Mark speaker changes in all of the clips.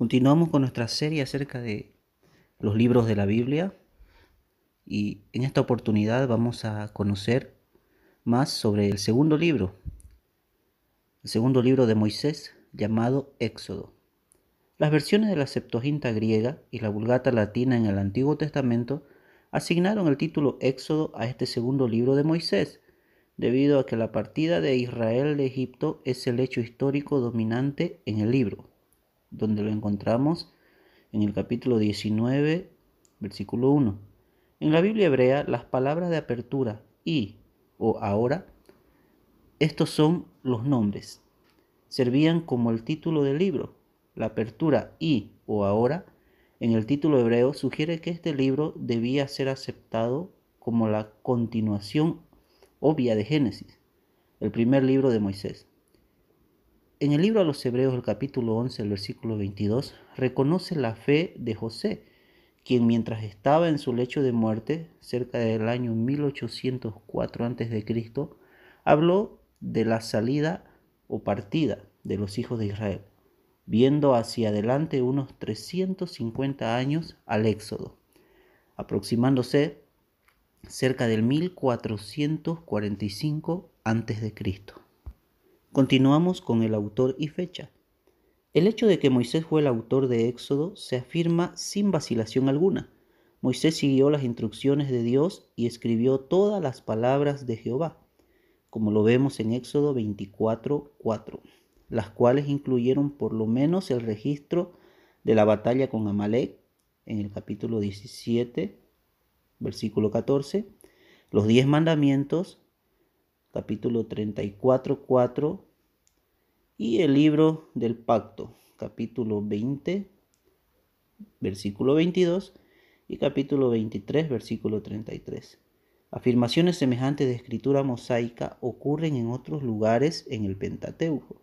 Speaker 1: Continuamos con nuestra serie acerca de los libros de la Biblia y en esta oportunidad vamos a conocer más sobre el segundo libro de Moisés llamado Éxodo. Las versiones de la Septuaginta griega y la Vulgata latina en el Antiguo Testamento asignaron el título Éxodo a este segundo libro de Moisés, debido a que la partida de Israel de Egipto es el hecho histórico dominante en el libro, donde lo encontramos en el capítulo 19, versículo 1. En la Biblia hebrea, las palabras de apertura y o ahora, estos son los nombres, servían como el título del libro. La apertura y o ahora en el título hebreo sugiere que este libro debía ser aceptado como la continuación obvia de Génesis, el primer libro de Moisés. En el libro a los Hebreos, el capítulo 11, el versículo 22, reconoce la fe de José, quien mientras estaba en su lecho de muerte, cerca del año 1804 a.C., habló de la salida o partida de los hijos de Israel, viendo hacia adelante unos 350 años al Éxodo, aproximándose cerca del 1445 a.C. Continuamos con el autor y fecha. El hecho de que Moisés fue el autor de Éxodo se afirma sin vacilación alguna. Moisés siguió las instrucciones de Dios y escribió todas las palabras de Jehová, como lo vemos en Éxodo 24:4, las cuales incluyeron por lo menos el registro de la batalla con Amalek en el capítulo 17, versículo 14, los 10 mandamientos, capítulo 34:4, y el libro del pacto, capítulo 20, versículo 22 y capítulo 23, versículo 33. Afirmaciones semejantes de escritura mosaica ocurren en otros lugares en el Pentateuco.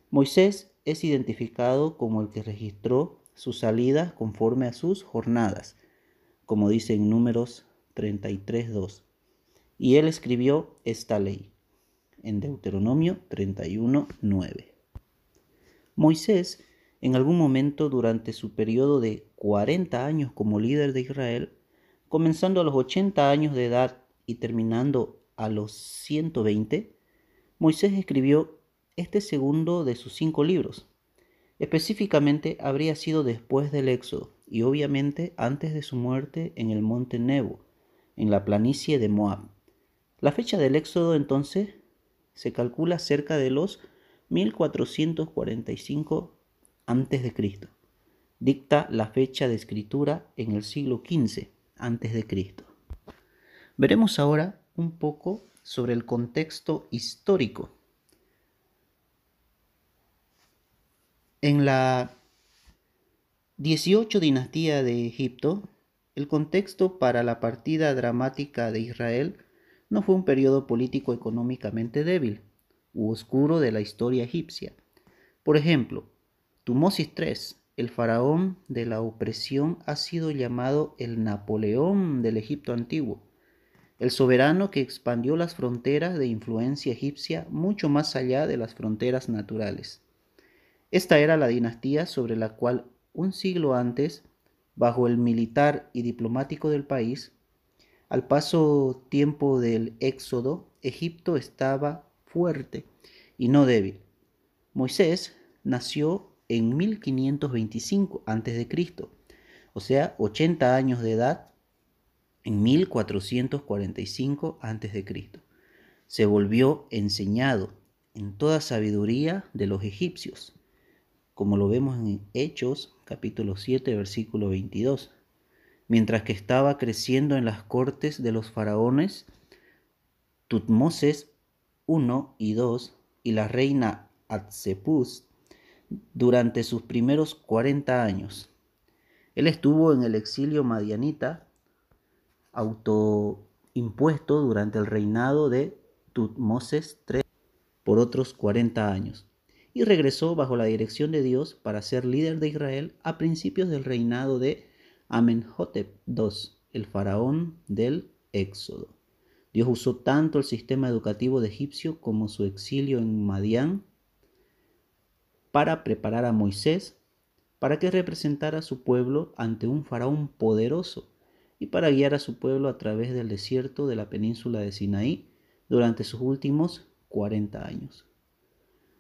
Speaker 1: Moisés es identificado como el que registró sus salidas conforme a sus jornadas, como dice en Números 33:2. Y él escribió esta ley en Deuteronomio 31:9. Moisés, en algún momento durante su periodo de 40 años como líder de Israel, comenzando a los 80 años de edad y terminando a los 120, Moisés escribió este segundo de sus 5 libros. Específicamente habría sido después del Éxodo y obviamente antes de su muerte en el monte Nebo, en la planicie de Moab. La fecha del Éxodo entonces se calcula cerca de los 1445 a.C. Dicta la fecha de escritura en el siglo XV a.C. Veremos ahora un poco sobre el contexto histórico. En la 18 dinastía de Egipto, el contexto para la partida dramática de Israel no fue un periodo político económicamente débil u oscuro de la historia egipcia. Por ejemplo, Tutmosis III, el faraón de la opresión, ha sido llamado el Napoleón del Egipto antiguo, el soberano que expandió las fronteras de influencia egipcia mucho más allá de las fronteras naturales. Esta era la dinastía sobre la cual un siglo antes, bajo el militar y diplomático del país, al paso tiempo del Éxodo, Egipto estaba fuerte y no débil. Moisés nació en 1525 a.C., o sea, 80 años de edad en 1445 a.C. Se volvió enseñado en toda sabiduría de los egipcios, como lo vemos en Hechos capítulo 7, versículo 22. Mientras que estaba creciendo en las cortes de los faraones Tutmosis I y II y la reina Hatshepsut durante sus primeros 40 años. Él estuvo en el exilio madianita autoimpuesto durante el reinado de Tutmosis III por otros 40 años y regresó bajo la dirección de Dios para ser líder de Israel a principios del reinado de Amenhotep II, el faraón del Éxodo. Dios usó tanto el sistema educativo de egipcio como su exilio en Madián para preparar a Moisés para que representara a su pueblo ante un faraón poderoso y para guiar a su pueblo a través del desierto de la península de Sinaí durante sus últimos 40 años.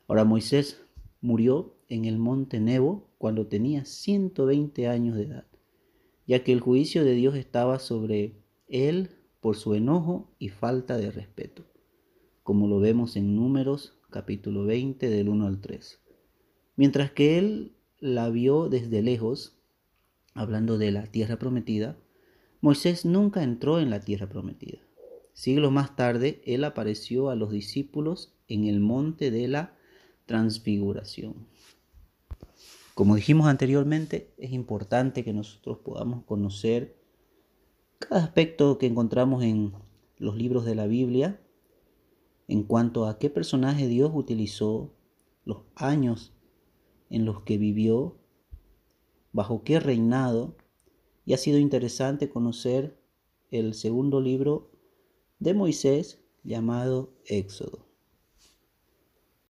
Speaker 1: Ahora Moisés murió en el monte Nebo cuando tenía 120 años de edad, ya que el juicio de Dios estaba sobre él por su enojo y falta de respeto, como lo vemos en Números capítulo 20 del 1 al 3. Mientras que él la vio desde lejos, hablando de la tierra prometida, Moisés nunca entró en la tierra prometida. Siglos más tarde, él apareció a los discípulos en el monte de la transfiguración. Como dijimos anteriormente, es importante que nosotros podamos conocer cada aspecto que encontramos en los libros de la Biblia en cuanto a qué personaje Dios utilizó, los años en los que vivió, bajo qué reinado, y ha sido interesante conocer el segundo libro de Moisés llamado Éxodo.